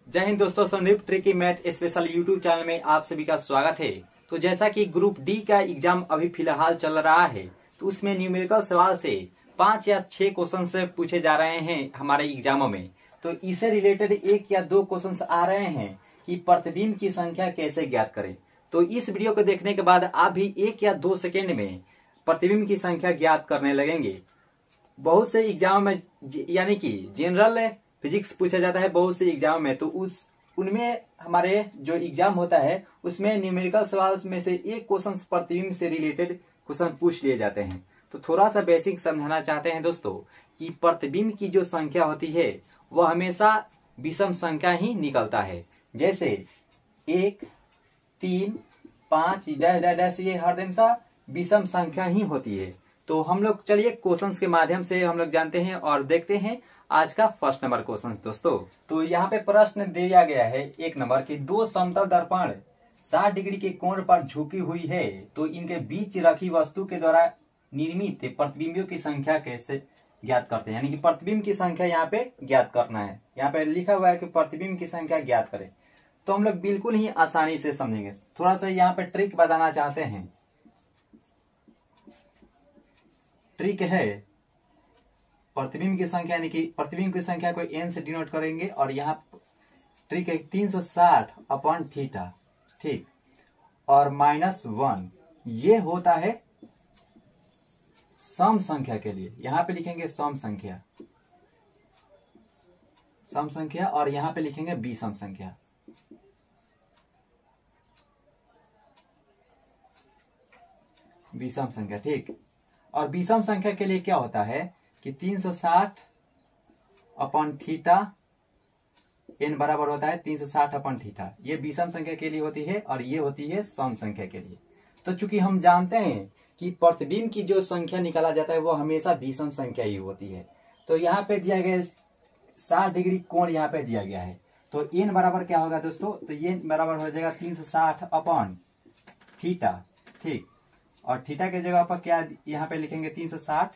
जय हिंद दोस्तों, Sandeep tricky math special YouTube channel में आप सभी का स्वागत है। तो जैसा कि ग्रुप डी का एग्जाम अभी फिलहाल चल रहा है, तो उसमें न्यूमेरिकल सवाल से 5 या 6 क्वेश्चन से पूछे जा रहे हैं हमारे एग्जामों में। तो इससे रिलेटेड 1 या 2 क्वेश्चन आ रहे हैं कि प्रतिबिंब की संख्या कैसे ज्ञात करें। तो इस वीडियो को देखने के बाद आप भी 1 या 2 सेकेंड में प्रतिबिंब की संख्या ज्ञात करने लगेंगे। बहुत से एग्जाम में यानी कि जनरल फिजिक्स पूछा जाता है बहुत से एग्जाम में, तो उनमें हमारे जो एग्जाम होता है उसमें न्यूमेरिकल सवाल में से 1 क्वेश्चन प्रतिबिंब से रिलेटेड क्वेश्चन पूछ लिए जाते हैं। तो थोड़ा सा बेसिक समझाना चाहते हैं दोस्तों कि प्रतिबिंब की जो संख्या होती है वह हमेशा विषम संख्या ही निकलता है। जैसे 1, 3, 5 डैश ये हमेशा विषम संख्या ही होती है। तो हम लोग चलिए क्वेश्चंस के माध्यम से हम लोग जानते हैं और देखते हैं आज का फर्स्ट नंबर क्वेश्चन दोस्तों। तो यहाँ पे प्रश्न दिया गया है 1 नंबर की 2 समतल दर्पण 60 डिग्री के कोण पर झुकी हुई है, तो इनके बीच रखी वस्तु के द्वारा निर्मित प्रतिबिंबों की संख्या कैसे ज्ञात करते हैं। यानी कि प्रतिबिंब की संख्या यहाँ पे ज्ञात करना है। यहाँ पे लिखा हुआ है कि प्रतिबिंब की संख्या ज्ञात करें। तो हम लोग बिल्कुल ही आसानी से समझेंगे। थोड़ा सा यहाँ पे ट्रिक बताना चाहते हैं। ट्रिक है प्रतिबिंब की संख्या, यानी कि प्रतिबिंब की संख्या को n से डिनोट करेंगे और यहाँ ट्रिक है 360 अपॉन थीटा, ठीक, और -1 ये होता है सम संख्या के लिए। यहां पे लिखेंगे सम संख्या और यहां पे लिखेंगे विषम संख्या। विषम संख्या, ठीक। और विषम संख्या के लिए क्या होता है कि 360 अपॉन थीटा n बराबर होता है 360 अपॉन थीटा। ये विषम संख्या के लिए होती है और ये होती है सम संख्या के लिए। तो चूंकि हम जानते हैं कि प्रतिबिंब की जो संख्या निकाला जाता है वो हमेशा विषम संख्या ही होती है। तो यहाँ पे दिया गया 60 डिग्री कोण यहाँ पे दिया गया है। तो n बराबर क्या होगा दोस्तों, तो ये बराबर हो जाएगा 360 अपॉन थीटा, ठीक। और थीटा के जगह पर क्या यहाँ पे लिखेंगे 360,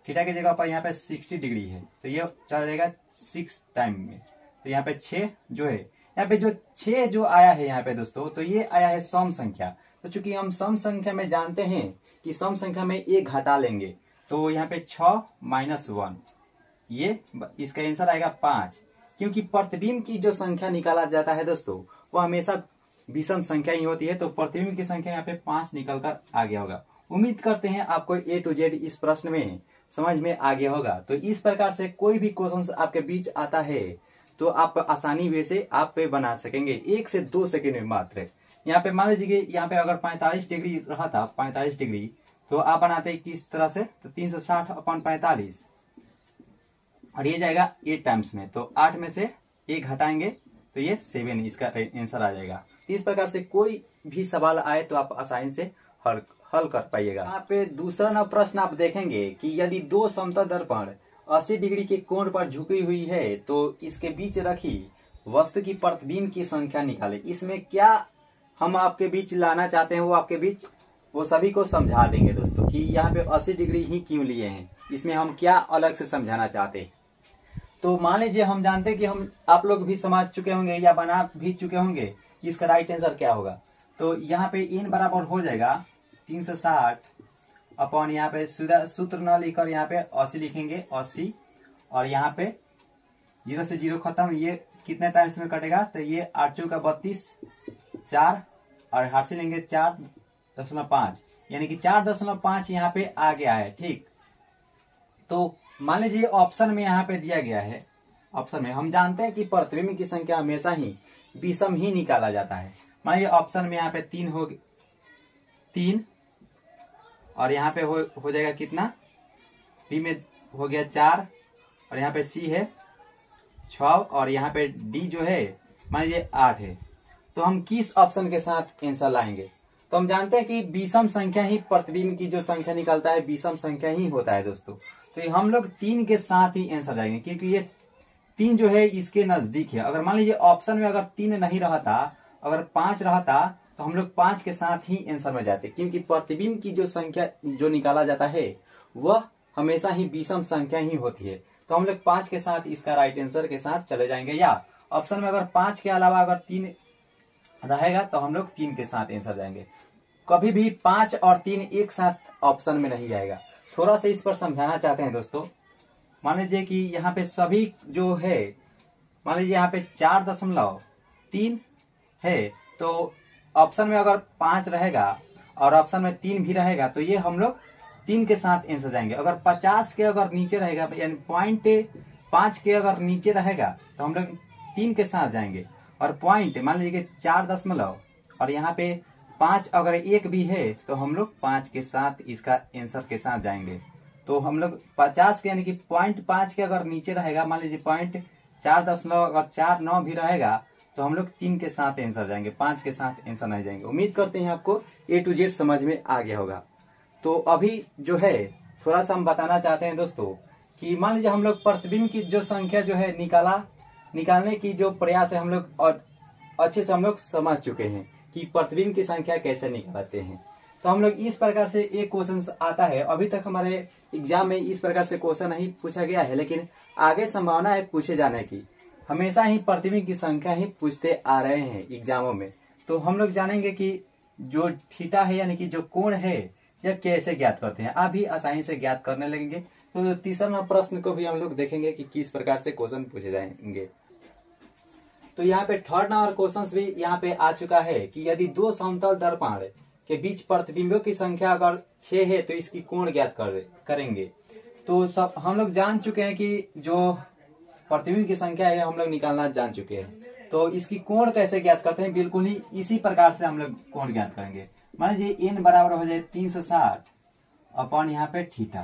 थीटा की जगह पर यहाँ पे 60 डिग्री है, तो ये चल जाएगा 6 टाइम में। तो यहाँ पे 6 जो है, यहाँ पे जो 6 जो आया है यहाँ पे दोस्तों, तो ये आया है सम संख्या। तो चूंकि हम सम संख्या में जानते हैं कि सम संख्या में 1 घटा लेंगे, तो यहाँ पे 6 -1 ये इसका आंसर आएगा 5। क्योंकि प्रतिबिंब की जो संख्या निकाला जाता है दोस्तों वो हमेशा विषम संख्या ही होती है। तो प्रतिबिंब की संख्या यहाँ पे 5 निकल कर आ गया होगा। उम्मीद करते हैं आपको A to Z इस प्रश्न में समझ में आ गया होगा। तो इस प्रकार से कोई भी क्वेश्चन आपके बीच आता है तो आप आसानी वे से आप पे बना सकेंगे 1 से 2 सेकेंड में मात्र। यहाँ पे मान लीजिए यहाँ पे अगर 45 डिग्री रहा था, 45 डिग्री, तो आप बनाते किस तरह से, तो 360 अपॉन 45 और ये जाएगा 8 टाइम्स में, तो 8 में से 1 घटाएंगे तो ये 7 इसका आंसर आ जाएगा। इस प्रकार से कोई भी सवाल आए तो आप आसानी से हल कर पाइएगा। यहाँ पे दूसरा ना प्रश्न आप देखेंगे कि यदि 2 समतल दर्पण 80 डिग्री के कोण पर झुकी हुई है तो इसके बीच रखी वस्तु की प्रतिबिंब की संख्या निकालें। इसमें क्या हम आपके बीच लाना चाहते हैं वो आपके बीच वो सभी को समझा देंगे दोस्तों कि यहाँ पे 80 डिग्री ही क्यों लिए हैं, इसमें हम क्या अलग से समझाना चाहते हैं। तो मान लीजिए हम जानते हैं कि हम आप लोग भी समझ चुके होंगे या बना भी चुके होंगे कि इसका राइट आंसर क्या होगा। तो यहाँ पे n बराबर हो जाएगा 360 अपॉन यहाँ पे सूत्र न लिखकर यहाँ पे 80 लिखेंगे, 80, और यहाँ पे 0 से 0 खत्म। ये कितने टाइम्स में कटेगा, तो ये 8 चौका 32, 4 और हाथ से लेंगे 4.5, यानी कि 4.5 यहाँ पे आ गया है, ठीक। तो मान लीजिए ऑप्शन में यहाँ पे दिया गया है, ऑप्शन में हम जानते हैं कि प्रतिबिंब की संख्या हमेशा ही विषम ही निकाला जाता है। मान लीजिए ऑप्शन में यहाँ पे 3 और यहाँ पे हो जाएगा कितना, बी में हो गया 4 और यहाँ पे सी है 6 और यहाँ पे डी जो है मान लीजिए 8 है। तो हम किस ऑप्शन के साथ आंसर लाएंगे, तो हम जानते हैं कि विषम संख्या ही प्रतिबिंब की जो संख्या निकलता है विषम संख्या ही होता है दोस्तों। तो हम लोग 3 के साथ ही आंसर लाएंगे क्योंकि ये 3 जो है इसके नजदीक है। अगर मान लीजिए ऑप्शन में अगर 3 नहीं रहता, अगर 5 रहता, तो हम लोग 5 के साथ ही आंसर में जाते, क्योंकि प्रतिबिंब की जो संख्या जो निकाला जाता है वह हमेशा ही विषम संख्या ही होती है। तो हम लोग 5 के साथ इसका राइट आंसर के साथ चले जाएंगे या ऑप्शन में अगर 5 के अलावा अगर 3 रहेगा तो हम लोग 3 के साथ आंसर जाएंगे। कभी भी 5 और 3 एक साथ ऑप्शन में नहीं जाएगा। थोड़ा सा इस पर समझाना चाहते हैं दोस्तों। मान लीजिए कि यहाँ पे सभी जो है, मान लीजिए यहाँ पे 4.3 है, तो ऑप्शन में अगर 5 रहेगा और ऑप्शन में 3 भी रहेगा तो ये हम लोग 3 के साथ आंसर जाएंगे। अगर 50 के अगर नीचे रहेगा, यानी पॉइंट 5 के अगर नीचे रहेगा तो हम लोग 3 के साथ जाएंगे। और पॉइंट मान लीजिए कि 4 और यहाँ पे 5 अगर एक भी है तो हम लोग 5 के साथ इसका आंसर के साथ जाएंगे। तो हम लोग 50 के यानी कि पॉइंट 5 के अगर नीचे रहेगा, मान लीजिए पॉइंट 4.49 भी रहेगा तो हम लोग 3 के साथ आंसर जाएंगे, 5 के साथ आंसर नहीं जाएंगे। उम्मीद करते हैं आपको A to Z समझ में आ गया होगा। तो अभी जो है थोड़ा सा हम बताना चाहते हैं दोस्तों कि मान लीजिए हम लोग प्रतिबिंब की जो संख्या जो है निकालने की जो प्रयास है हम लोग और अच्छे से हम लोग समझ चुके हैं कि प्रतिबिंब की संख्या कैसे निकालते हैं। तो हम लोग इस प्रकार से एक क्वेश्चन आता है, अभी तक हमारे एग्जाम में इस प्रकार से क्वेश्चन नहीं पूछा गया है, लेकिन आगे संभावना है पूछे जाने की। हमेशा ही प्रतिबिंब की संख्या ही पूछते आ रहे हैं एग्जामों में। तो हम लोग जानेंगे कि जो थीटा है यानी कि जो कोण है यह कैसे ज्ञात करते हैं। आप भी आसानी से ज्ञात करने लगेंगे। तो तीसरा प्रश्न को भी हम लोग देखेंगे कि किस प्रकार से क्वेश्चन पूछे जाएंगे। तो यहाँ पे थर्ड नंबर क्वेश्चन भी यहाँ पे आ चुका है कि यदि दो समतल दर्पण के बीच प्रतिबिंबों की संख्या अगर 6 है तो इसकी कोण ज्ञात करेंगे। तो सब हम लोग जान चुके हैं कि जो प्रतिबिंब की संख्या है हम लोग निकालना जान चुके हैं। तो इसकी कोण कैसे ज्ञात करते हैं, बिल्कुल ही इसी प्रकार से हम लोग कोण ज्ञात करेंगे। मान लीजिए n बराबर हो जाए 360 अपॉन यहाँ पे थीटा।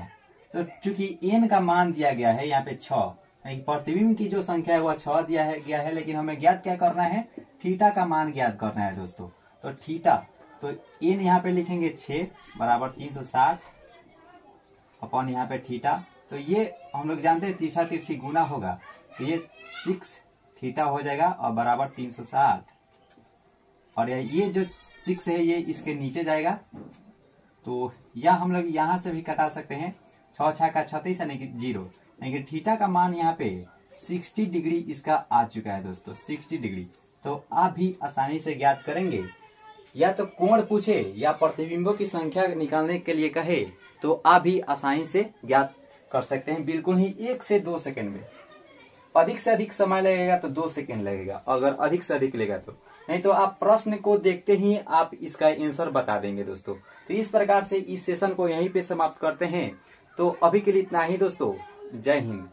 तो चूंकि n का मान दिया गया है यहाँ पे 6, प्रतिबिंब की जो संख्या है वह 6 दिया गया है, लेकिन हमें ज्ञात क्या करना है, थीटा का मान ज्ञात करना है दोस्तों। तो थीटा, तो n यहाँ पे लिखेंगे 6 बराबर 360 अपॉन यहाँ पे थीटा। तो ये हम लोग जानते हैं तिरछा तिरछी गुना होगा, तो ये 6 थीटा हो जाएगा और बराबर 360। और ये जो 6 है ये इसके नीचे जाएगा, तो यह हम लोग यहाँ से भी कटा सकते हैं। 6 6 का 36 यानी कि 0, यानी कि थीटा का मान यहाँ पे 60 डिग्री इसका आ चुका है दोस्तों, 60 डिग्री। तो आप भी आसानी से ज्ञात करेंगे। या तो कोण पूछे या प्रतिबिंबों की संख्या निकालने के लिए कहे तो आप भी आसानी से ज्ञात कर सकते हैं, बिल्कुल ही 1 से 2 सेकंड में। अधिक से अधिक समय लगेगा तो 2 सेकंड लगेगा, अगर अधिक से अधिक लेगा तो। नहीं तो आप प्रश्न को देखते ही आप इसका आंसर बता देंगे दोस्तों। तो इस प्रकार से इस सेशन को यहीं पे समाप्त करते हैं। तो अभी के लिए इतना ही दोस्तों। जय हिंद।